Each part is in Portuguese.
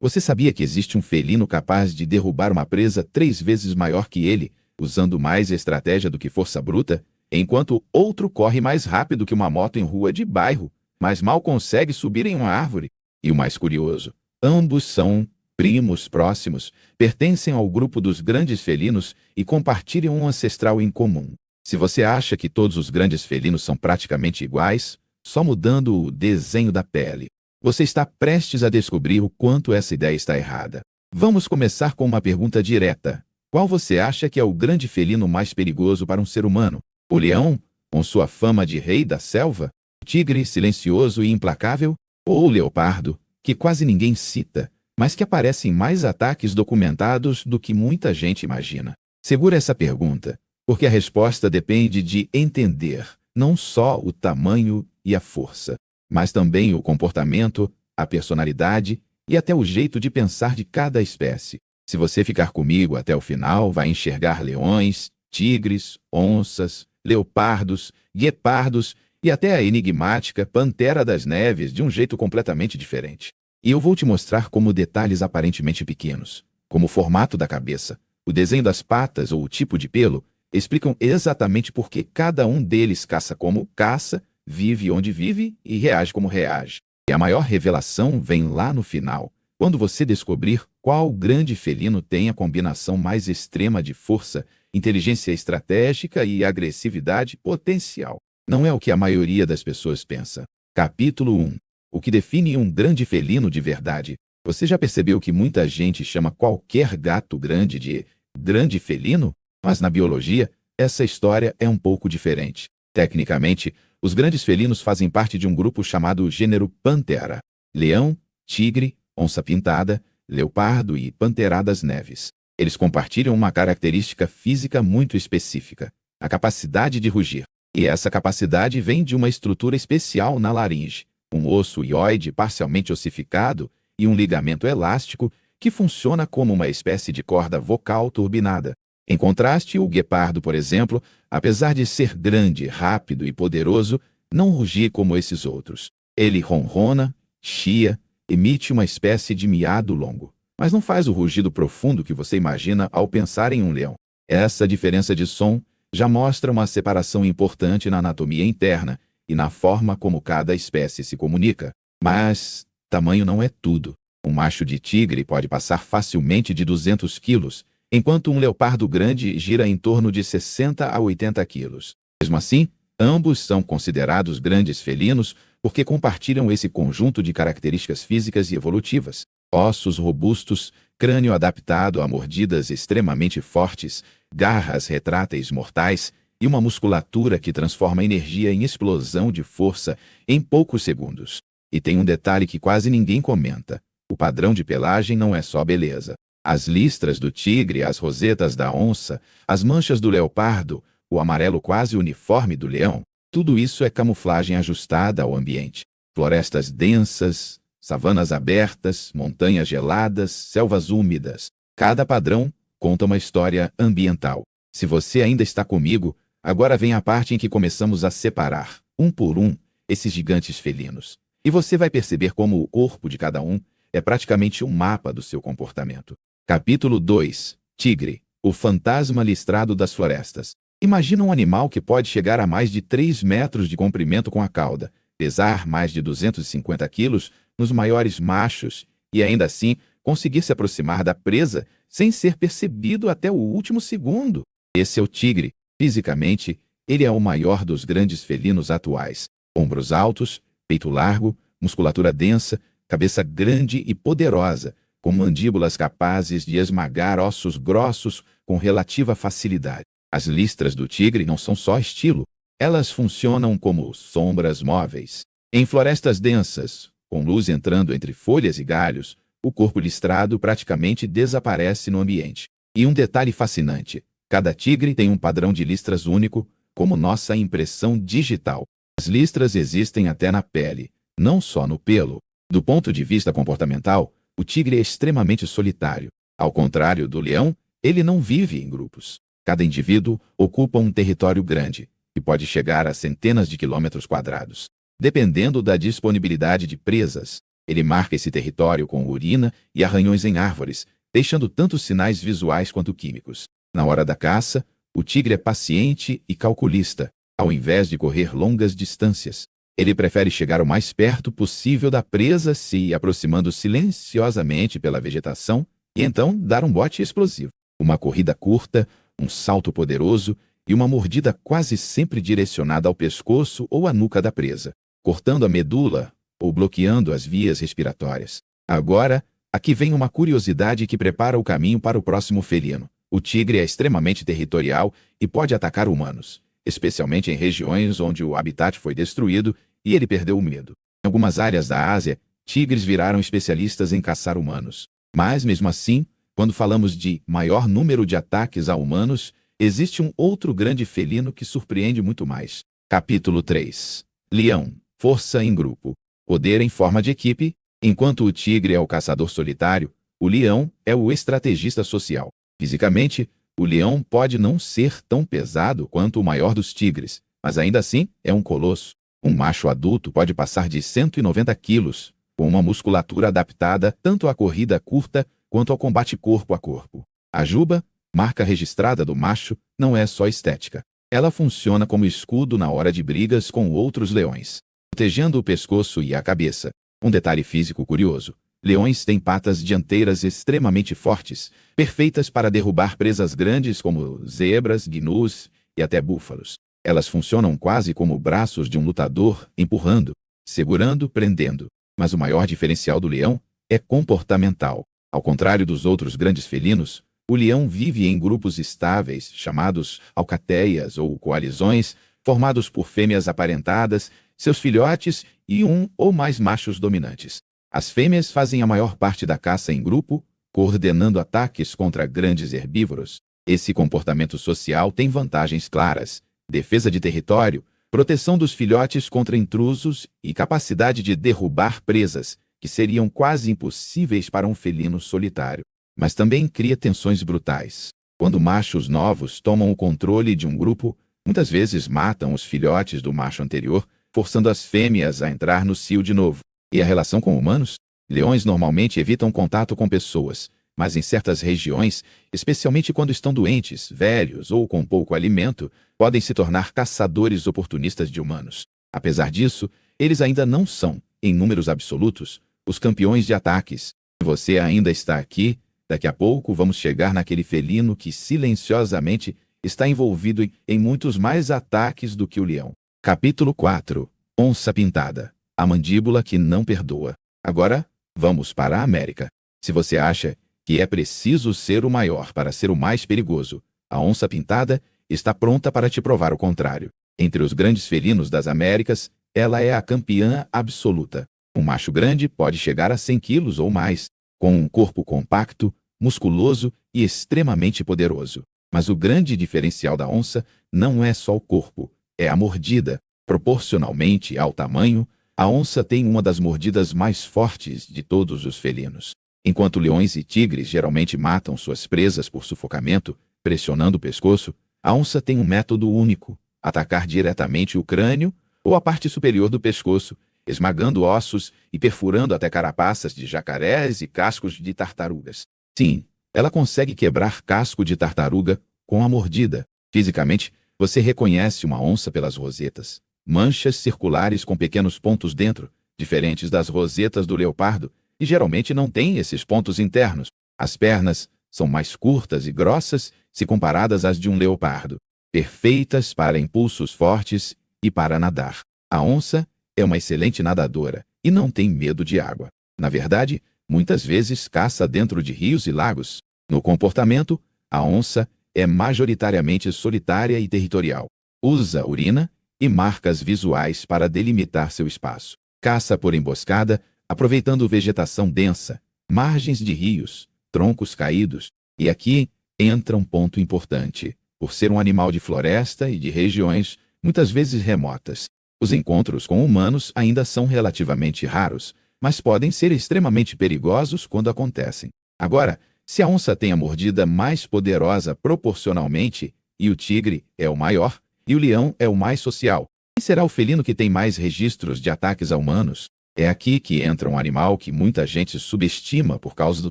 Você sabia que existe um felino capaz de derrubar uma presa 3 vezes maior que ele, usando mais estratégia do que força bruta, enquanto outro corre mais rápido que uma moto em rua de bairro, mas mal consegue subir em uma árvore? E o mais curioso, ambos são primos próximos, pertencem ao grupo dos grandes felinos e compartilham um ancestral em comum. Se você acha que todos os grandes felinos são praticamente iguais, só mudando o desenho da pele, você está prestes a descobrir o quanto essa ideia está errada. Vamos começar com uma pergunta direta. Qual você acha que é o grande felino mais perigoso para um ser humano? O leão, com sua fama de rei da selva? O tigre silencioso e implacável? Ou o leopardo, que quase ninguém cita, mas que aparece em mais ataques documentados do que muita gente imagina? Segura essa pergunta, porque a resposta depende de entender não só o tamanho e a força, mas também o comportamento, a personalidade e até o jeito de pensar de cada espécie. Se você ficar comigo até o final, vai enxergar leões, tigres, onças, leopardos, guepardos e até a enigmática pantera das neves de um jeito completamente diferente. E eu vou te mostrar como detalhes aparentemente pequenos, como o formato da cabeça, o desenho das patas ou o tipo de pelo, explicam exatamente por que cada um deles caça como caça, vive onde vive e reage como reage. E a maior revelação vem lá no final, quando você descobrir qual grande felino tem a combinação mais extrema de força, inteligência estratégica e agressividade potencial. Não é o que a maioria das pessoas pensa. Capítulo 1. O que define um grande felino de verdade? Você já percebeu que muita gente chama qualquer gato grande de grande felino? Mas na biologia, essa história é um pouco diferente. Tecnicamente, os grandes felinos fazem parte de um grupo chamado gênero Panthera. Leão, tigre, onça-pintada, leopardo e pantera das neves. Eles compartilham uma característica física muito específica, a capacidade de rugir. E essa capacidade vem de uma estrutura especial na laringe, um osso hioide parcialmente ossificado e um ligamento elástico que funciona como uma espécie de corda vocal turbinada. Em contraste, o guepardo, por exemplo, apesar de ser grande, rápido e poderoso, não ruge como esses outros. Ele ronrona, chia, emite uma espécie de miado longo, mas não faz o rugido profundo que você imagina ao pensar em um leão. Essa diferença de som já mostra uma separação importante na anatomia interna e na forma como cada espécie se comunica. Mas tamanho não é tudo. Um macho de tigre pode passar facilmente de 200 quilos, enquanto um leopardo grande gira em torno de 60 a 80 quilos. Mesmo assim, ambos são considerados grandes felinos porque compartilham esse conjunto de características físicas e evolutivas. Ossos robustos, crânio adaptado a mordidas extremamente fortes, garras retráteis mortais e uma musculatura que transforma energia em explosão de força em poucos segundos. E tem um detalhe que quase ninguém comenta. O padrão de pelagem não é só beleza. As listras do tigre, as rosetas da onça, as manchas do leopardo, o amarelo quase uniforme do leão, tudo isso é camuflagem ajustada ao ambiente. Florestas densas, savanas abertas, montanhas geladas, selvas úmidas. Cada padrão conta uma história ambiental. Se você ainda está comigo, agora vem a parte em que começamos a separar, um por um, esses gigantes felinos. E você vai perceber como o corpo de cada um é praticamente um mapa do seu comportamento. Capítulo 2. Tigre, o fantasma listrado das florestas. Imagina um animal que pode chegar a mais de 3 metros de comprimento com a cauda, pesar mais de 250 quilos nos maiores machos e ainda assim conseguir se aproximar da presa sem ser percebido até o último segundo. Esse é o tigre. Fisicamente, ele é o maior dos grandes felinos atuais. Ombros altos, peito largo, musculatura densa, cabeça grande e poderosa, com mandíbulas capazes de esmagar ossos grossos com relativa facilidade. As listras do tigre não são só estilo, elas funcionam como sombras móveis. Em florestas densas, com luz entrando entre folhas e galhos, o corpo listrado praticamente desaparece no ambiente. E um detalhe fascinante, cada tigre tem um padrão de listras único, como nossa impressão digital. As listras existem até na pele, não só no pelo. Do ponto de vista comportamental, o tigre é extremamente solitário. Ao contrário do leão, ele não vive em grupos. Cada indivíduo ocupa um território grande, que pode chegar a centenas de quilômetros quadrados. Dependendo da disponibilidade de presas, Ele marca esse território com urina e arranhões em árvores, deixando tanto sinais visuais quanto químicos. Na hora da caça, o tigre é paciente e calculista, ao invés de correr longas distâncias. Ele prefere chegar o mais perto possível da presa, se aproximando silenciosamente pela vegetação, e então dar um bote explosivo. Uma corrida curta, um salto poderoso e uma mordida quase sempre direcionada ao pescoço ou à nuca da presa, cortando a medula ou bloqueando as vias respiratórias. Agora, aqui vem uma curiosidade que prepara o caminho para o próximo felino. O tigre é extremamente territorial e pode atacar humanos, especialmente em regiões onde o habitat foi destruído e ele perdeu o medo. Em algumas áreas da Ásia, tigres viraram especialistas em caçar humanos. Mas, mesmo assim, quando falamos de maior número de ataques a humanos, existe um outro grande felino que surpreende muito mais. Capítulo 3. Leão. Força em grupo. Poder em forma de equipe. Enquanto o tigre é o caçador solitário, o leão é o estrategista social. Fisicamente, o leão pode não ser tão pesado quanto o maior dos tigres, mas ainda assim é um colosso. Um macho adulto pode passar de 190 quilos, com uma musculatura adaptada tanto à corrida curta quanto ao combate corpo a corpo. A juba, marca registrada do macho, não é só estética. Ela funciona como escudo na hora de brigas com outros leões, protegendo o pescoço e a cabeça. Um detalhe físico curioso: leões têm patas dianteiras extremamente fortes, perfeitas para derrubar presas grandes como zebras, gnus e até búfalos. Elas funcionam quase como braços de um lutador, empurrando, segurando, prendendo. Mas o maior diferencial do leão é comportamental. Ao contrário dos outros grandes felinos, o leão vive em grupos estáveis, chamados alcateias ou coalizões, formados por fêmeas aparentadas, seus filhotes e um ou mais machos dominantes. As fêmeas fazem a maior parte da caça em grupo, coordenando ataques contra grandes herbívoros. Esse comportamento social tem vantagens claras: defesa de território, proteção dos filhotes contra intrusos e capacidade de derrubar presas, que seriam quase impossíveis para um felino solitário. Mas também cria tensões brutais. Quando machos novos tomam o controle de um grupo, muitas vezes matam os filhotes do macho anterior, forçando as fêmeas a entrar no cio de novo. E a relação com humanos? Leões normalmente evitam contato com pessoas, mas em certas regiões, especialmente quando estão doentes, velhos ou com pouco alimento, podem se tornar caçadores oportunistas de humanos. Apesar disso, eles ainda não são, em números absolutos, os campeões de ataques. Se você ainda está aqui, daqui a pouco vamos chegar naquele felino que silenciosamente está envolvido em muitos mais ataques do que o leão. Capítulo 4. Onça pintada. A mandíbula que não perdoa. Agora, vamos para a América. Se você acha que é preciso ser o maior para ser o mais perigoso, a onça pintada está pronta para te provar o contrário. Entre os grandes felinos das Américas, ela é a campeã absoluta. Um macho grande pode chegar a 100 quilos ou mais, com um corpo compacto, musculoso e extremamente poderoso. Mas o grande diferencial da onça não é só o corpo, é a mordida. Proporcionalmente ao tamanho, a onça tem uma das mordidas mais fortes de todos os felinos. Enquanto leões e tigres geralmente matam suas presas por sufocamento, pressionando o pescoço, a onça tem um método único: atacar diretamente o crânio ou a parte superior do pescoço, esmagando ossos e perfurando até carapaças de jacarés e cascos de tartarugas. Sim, ela consegue quebrar casco de tartaruga com a mordida. Fisicamente, você reconhece uma onça pelas rosetas, manchas circulares com pequenos pontos dentro, diferentes das rosetas do leopardo, e geralmente não têm esses pontos internos. As pernas são mais curtas e grossas se comparadas às de um leopardo, perfeitas para impulsos fortes e para nadar. A onça é uma excelente nadadora e não tem medo de água. Na verdade, muitas vezes caça dentro de rios e lagos. No comportamento, a onça é majoritariamente solitária e territorial. Usa urina e marcas visuais para delimitar seu espaço. Caça por emboscada, aproveitando vegetação densa, margens de rios, troncos caídos. E aqui entra um ponto importante. Por ser um animal de floresta e de regiões muitas vezes remotas, os encontros com humanos ainda são relativamente raros, mas podem ser extremamente perigosos quando acontecem. Agora, se a onça tem a mordida mais poderosa proporcionalmente, e o tigre é o maior, e o leão é o mais social, quem será o felino que tem mais registros de ataques a humanos? É aqui que entra um animal que muita gente subestima por causa do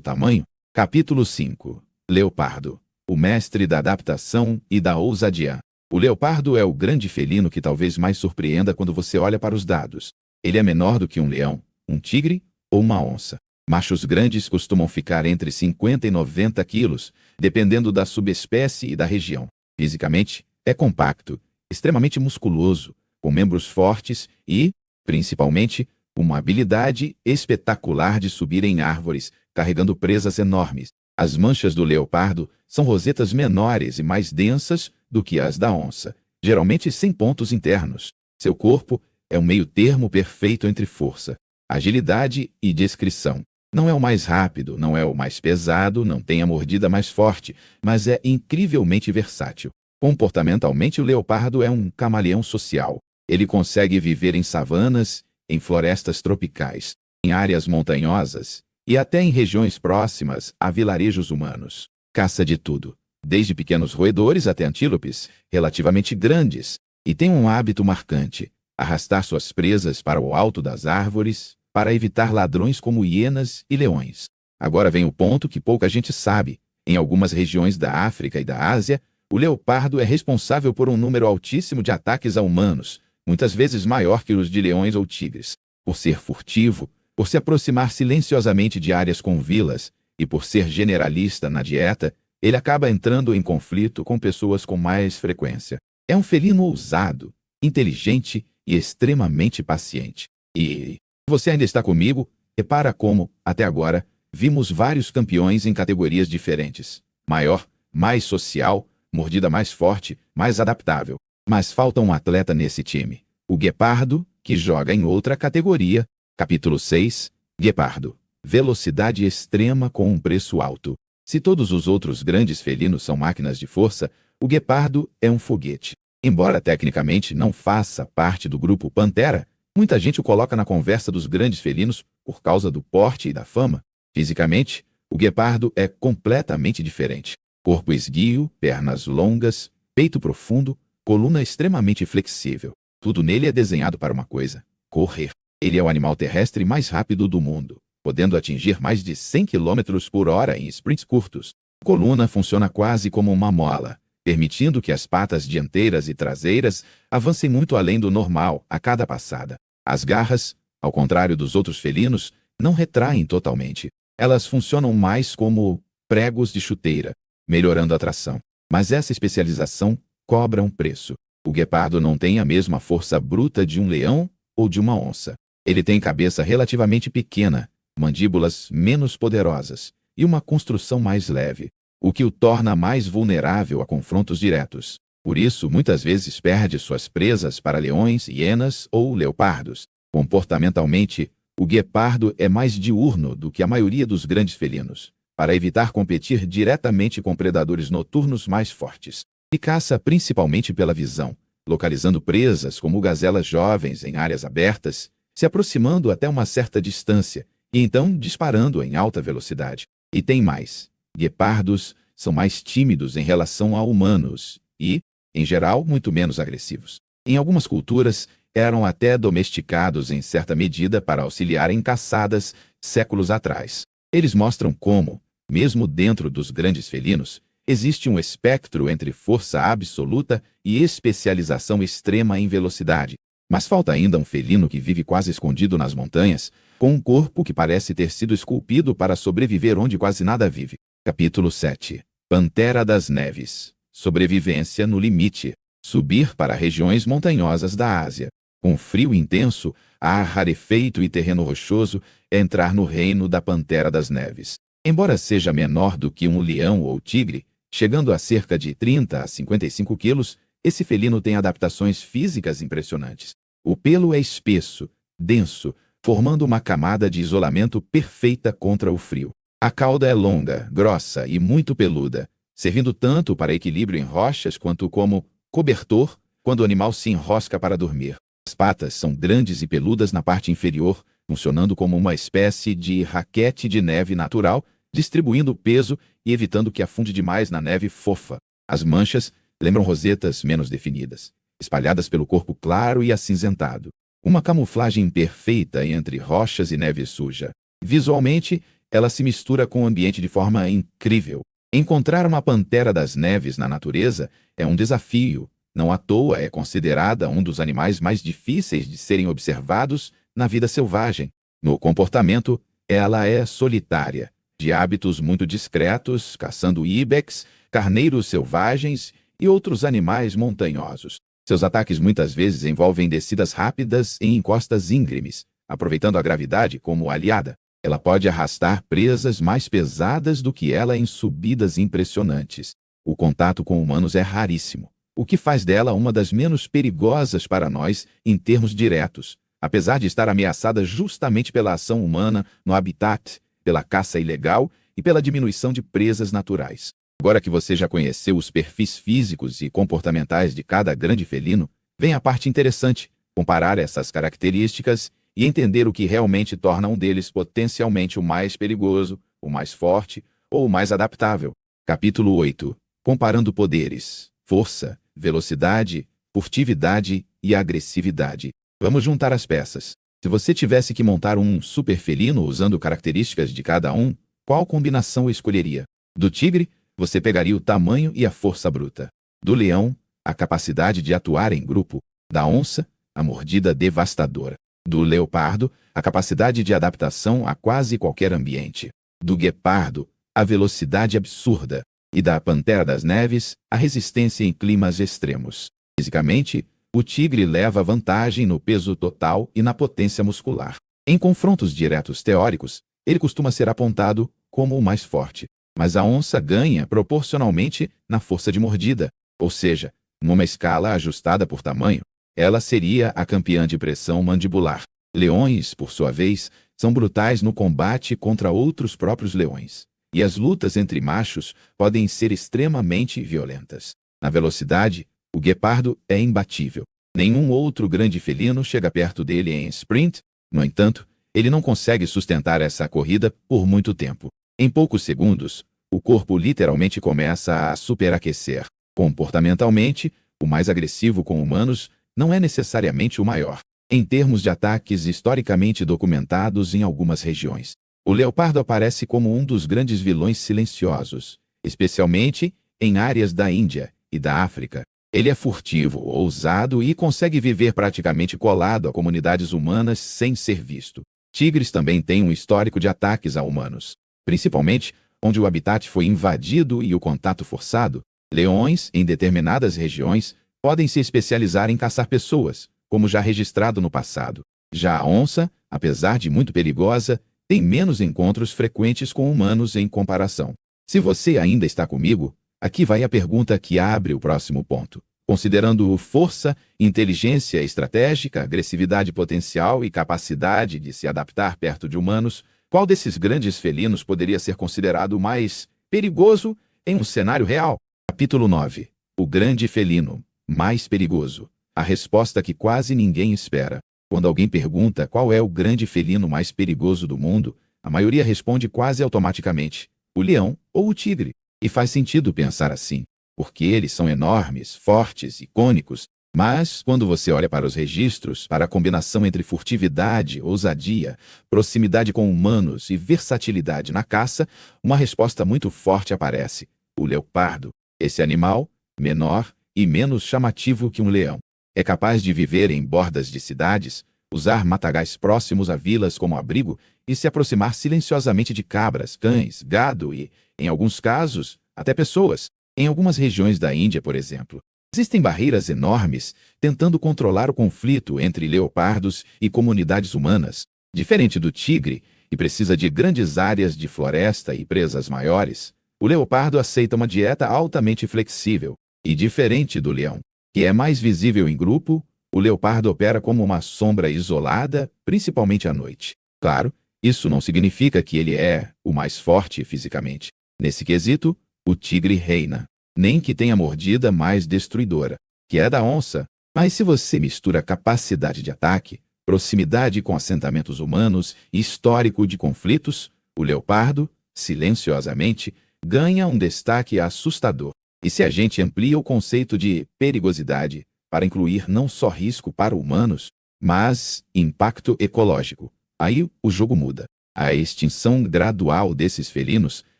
tamanho. Capítulo 5. Leopardo. O mestre da adaptação e da ousadia. O leopardo é o grande felino que talvez mais surpreenda quando você olha para os dados. Ele é menor do que um leão, um tigre ou uma onça. Machos grandes costumam ficar entre 50 e 90 quilos, dependendo da subespécie e da região. Fisicamente, é compacto, extremamente musculoso, com membros fortes e, principalmente, uma habilidade espetacular de subir em árvores, carregando presas enormes. As manchas do leopardo são rosetas menores e mais densas do que as da onça, geralmente sem pontos internos. Seu corpo é um meio-termo perfeito entre força, agilidade e discrição. Não é o mais rápido, não é o mais pesado, não tem a mordida mais forte, mas é incrivelmente versátil. Comportamentalmente, o leopardo é um camaleão social. Ele consegue viver em savanas, em florestas tropicais, em áreas montanhosas e até em regiões próximas a vilarejos humanos. Caça de tudo, desde pequenos roedores até antílopes, relativamente grandes, e tem um hábito marcante: arrastar suas presas para o alto das árvores para evitar ladrões como hienas e leões. Agora vem o ponto que pouca gente sabe. Em algumas regiões da África e da Ásia, o leopardo é responsável por um número altíssimo de ataques a humanos, muitas vezes maior que os de leões ou tigres. Por ser furtivo, por se aproximar silenciosamente de áreas com vilas e por ser generalista na dieta, ele acaba entrando em conflito com pessoas com mais frequência. É um felino ousado, inteligente e extremamente paciente. E você ainda está comigo? Repara como, até agora, vimos vários campeões em categorias diferentes. Maior, mais social, mordida mais forte, mais adaptável. Mas falta um atleta nesse time. O guepardo, que joga em outra categoria. Capítulo 6. Guepardo. Velocidade extrema com um preço alto. Se todos os outros grandes felinos são máquinas de força, o guepardo é um foguete. Embora tecnicamente não faça parte do grupo Pantera, muita gente o coloca na conversa dos grandes felinos por causa do porte e da fama. Fisicamente, o guepardo é completamente diferente. Corpo esguio, pernas longas, peito profundo, coluna extremamente flexível. Tudo nele é desenhado para uma coisa: correr. Ele é o animal terrestre mais rápido do mundo, podendo atingir mais de 100 km por hora em sprints curtos. A coluna funciona quase como uma mola, permitindo que as patas dianteiras e traseiras avancem muito além do normal a cada passada. As garras, ao contrário dos outros felinos, não retraem totalmente. Elas funcionam mais como pregos de chuteira, melhorando a tração. Mas essa especialização cobra um preço. O guepardo não tem a mesma força bruta de um leão ou de uma onça. Ele tem cabeça relativamente pequena, mandíbulas menos poderosas e uma construção mais leve, o que o torna mais vulnerável a confrontos diretos. Por isso, muitas vezes perde suas presas para leões, hienas ou leopardos. Comportamentalmente, o guepardo é mais diurno do que a maioria dos grandes felinos, para evitar competir diretamente com predadores noturnos mais fortes. E caça principalmente pela visão, localizando presas como gazelas jovens em áreas abertas, se aproximando até uma certa distância e então disparando em alta velocidade. E tem mais: guepardos são mais tímidos em relação a humanos e, em geral, muito menos agressivos. Em algumas culturas, eram até domesticados em certa medida para auxiliar em caçadas séculos atrás. Eles mostram como, mesmo dentro dos grandes felinos, existe um espectro entre força absoluta e especialização extrema em velocidade. Mas falta ainda um felino que vive quase escondido nas montanhas, com um corpo que parece ter sido esculpido para sobreviver onde quase nada vive. Capítulo 7. Pantera das Neves. Sobrevivência no limite. Subir para regiões montanhosas da Ásia. Com frio intenso, ar rarefeito e terreno rochoso, é entrar no reino da Pantera das Neves. Embora seja menor do que um leão ou tigre, chegando a cerca de 30 a 55 quilos, esse felino tem adaptações físicas impressionantes. O pelo é espesso, denso, formando uma camada de isolamento perfeita contra o frio. A cauda é longa, grossa e muito peluda, servindo tanto para equilíbrio em rochas quanto como cobertor quando o animal se enrosca para dormir. As patas são grandes e peludas na parte inferior, funcionando como uma espécie de raquete de neve natural, distribuindo o peso e evitando que afunde demais na neve fofa. As manchas lembram rosetas menos definidas, espalhadas pelo corpo claro e acinzentado. uma camuflagem perfeita entre rochas e neve suja. Visualmente, ela se mistura com o ambiente de forma incrível. Encontrar uma pantera das neves na natureza é um desafio. Não à toa é considerada um dos animais mais difíceis de serem observados na vida selvagem. No comportamento, ela é solitária, de hábitos muito discretos, caçando ibex, carneiros selvagens e outros animais montanhosos. Seus ataques muitas vezes envolvem descidas rápidas em encostas íngremes, aproveitando a gravidade como aliada. Ela pode arrastar presas mais pesadas do que ela em subidas impressionantes. O contato com humanos é raríssimo, o que faz dela uma das menos perigosas para nós em termos diretos, apesar de estar ameaçada justamente pela ação humana no habitat, pela caça ilegal e pela diminuição de presas naturais. Agora que você já conheceu os perfis físicos e comportamentais de cada grande felino, vem a parte interessante: comparar essas características e entender o que realmente torna um deles potencialmente o mais perigoso, o mais forte ou o mais adaptável. Capítulo 8. Comparando poderes, força, velocidade, furtividade e agressividade. Vamos juntar as peças. Se você tivesse que montar um super felino usando características de cada um, qual combinação escolheria? Do tigre, você pegaria o tamanho e a força bruta. Do leão, a capacidade de atuar em grupo. Da onça, a mordida devastadora. Do leopardo, a capacidade de adaptação a quase qualquer ambiente. Do guepardo, a velocidade absurda. E da pantera das neves, a resistência em climas extremos. Fisicamente, o tigre leva vantagem no peso total e na potência muscular. Em confrontos diretos teóricos, ele costuma ser apontado como o mais forte. Mas a onça ganha proporcionalmente na força de mordida, ou seja, numa escala ajustada por tamanho, ela seria a campeã de pressão mandibular. Leões, por sua vez, são brutais no combate contra outros próprios leões, e as lutas entre machos podem ser extremamente violentas. Na velocidade, o guepardo é imbatível. Nenhum outro grande felino chega perto dele em sprint. No entanto, ele não consegue sustentar essa corrida por muito tempo. Em poucos segundos, o corpo literalmente começa a superaquecer. Comportamentalmente, o mais agressivo com humanos não é necessariamente o maior, em termos de ataques historicamente documentados em algumas regiões. O leopardo aparece como um dos grandes vilões silenciosos, especialmente em áreas da Índia e da África. Ele é furtivo, ousado e consegue viver praticamente colado a comunidades humanas sem ser visto. Tigres também têm um histórico de ataques a humanos, principalmente onde o habitat foi invadido e o contato forçado. Leões, em determinadas regiões, podem se especializar em caçar pessoas, como já registrado no passado. Já a onça, apesar de muito perigosa, tem menos encontros frequentes com humanos em comparação. Se você ainda está comigo, aqui vai a pergunta que abre o próximo ponto. Considerando força, inteligência estratégica, agressividade potencial e capacidade de se adaptar perto de humanos, qual desses grandes felinos poderia ser considerado o mais perigoso em um cenário real? Capítulo 9. O grande felino mais perigoso. A resposta que quase ninguém espera. Quando alguém pergunta qual é o grande felino mais perigoso do mundo, a maioria responde quase automaticamente: o leão ou o tigre. E faz sentido pensar assim, porque eles são enormes, fortes, icônicos. Mas, quando você olha para os registros, para a combinação entre furtividade, ousadia, proximidade com humanos e versatilidade na caça, uma resposta muito forte aparece: o leopardo. Esse animal, menor e menos chamativo que um leão, é capaz de viver em bordas de cidades, usar matagais próximos a vilas como abrigo e se aproximar silenciosamente de cabras, cães, gado e, em alguns casos, até pessoas. Em algumas regiões da Índia, por exemplo, existem barreiras enormes tentando controlar o conflito entre leopardos e comunidades humanas. Diferente do tigre, que precisa de grandes áreas de floresta e presas maiores, o leopardo aceita uma dieta altamente flexível. E diferente do leão, que é mais visível em grupo, o leopardo opera como uma sombra isolada, principalmente à noite. Claro, isso não significa que ele é o mais forte fisicamente. Nesse quesito, o tigre reina. Nem que tenha a mordida mais destruidora, que é a da onça. Mas se você mistura capacidade de ataque, proximidade com assentamentos humanos e histórico de conflitos, o leopardo, silenciosamente, ganha um destaque assustador. E se a gente amplia o conceito de perigosidade para incluir não só risco para humanos, Mas impacto ecológico. Aí o jogo muda. A extinção gradual desses felinos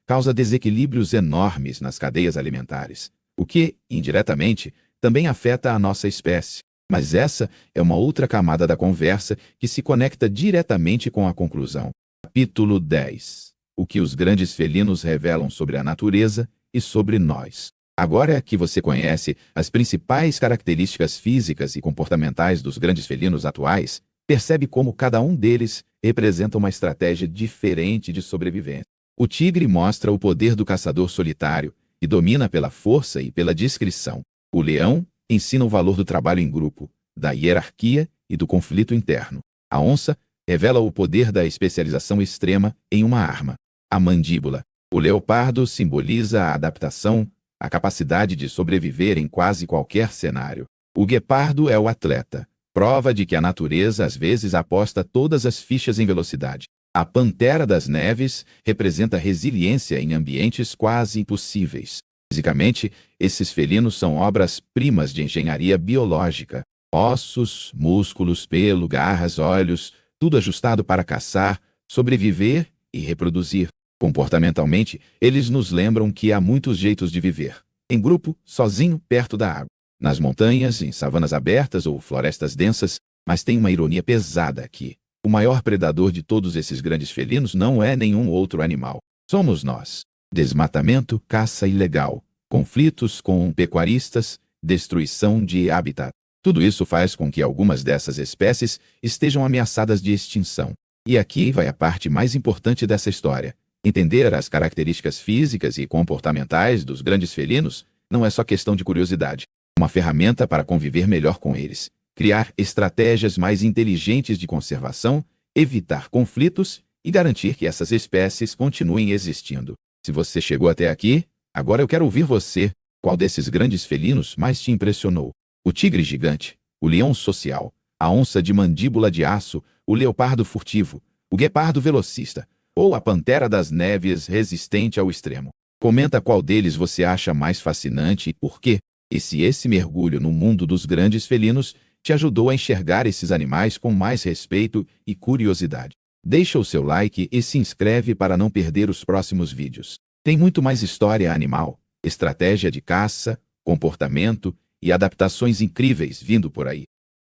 causa desequilíbrios enormes nas cadeias alimentares, o que, indiretamente, também afeta a nossa espécie. Mas essa é uma outra camada da conversa que se conecta diretamente com a conclusão. Capítulo 10. O que os grandes felinos revelam sobre a natureza e sobre nós. Agora que você conhece as principais características físicas e comportamentais dos grandes felinos atuais, percebe como cada um deles representa uma estratégia diferente de sobrevivência. O tigre mostra o poder do caçador solitário, que domina pela força e pela discrição. O leão ensina o valor do trabalho em grupo, da hierarquia e do conflito interno. A onça revela o poder da especialização extrema em uma arma, a mandíbula. O leopardo simboliza a adaptação, a capacidade de sobreviver em quase qualquer cenário. O guepardo é o atleta, prova de que a natureza às vezes aposta todas as fichas em velocidade. A pantera das neves representa resiliência em ambientes quase impossíveis. Fisicamente, esses felinos são obras-primas de engenharia biológica. Ossos, músculos, pelo, garras, olhos, tudo ajustado para caçar, sobreviver e reproduzir. Comportamentalmente, eles nos lembram que há muitos jeitos de viver. Em grupo, sozinho, perto da água. Nas montanhas, em savanas abertas ou florestas densas, mas tem uma ironia pesada aqui. O maior predador de todos esses grandes felinos não é nenhum outro animal. Somos nós. Desmatamento, caça ilegal, conflitos com pecuaristas, destruição de habitat. Tudo isso faz com que algumas dessas espécies estejam ameaçadas de extinção. E aqui vai a parte mais importante dessa história. Entender as características físicas e comportamentais dos grandes felinos não é só questão de curiosidade. É uma ferramenta para conviver melhor com eles, criar estratégias mais inteligentes de conservação, evitar conflitos e garantir que essas espécies continuem existindo. Se você chegou até aqui, agora eu quero ouvir você. Qual desses grandes felinos mais te impressionou? O tigre gigante, o leão social, a onça de mandíbula de aço, o leopardo furtivo, o guepardo velocista ou a pantera das neves resistente ao extremo? Comenta qual deles você acha mais fascinante e por quê. E se esse mergulho no mundo dos grandes felinos te ajudou a enxergar esses animais com mais respeito e curiosidade. Deixa o seu like e se inscreve para não perder os próximos vídeos. Tem muito mais história animal, estratégia de caça, comportamento e adaptações incríveis vindo por aí.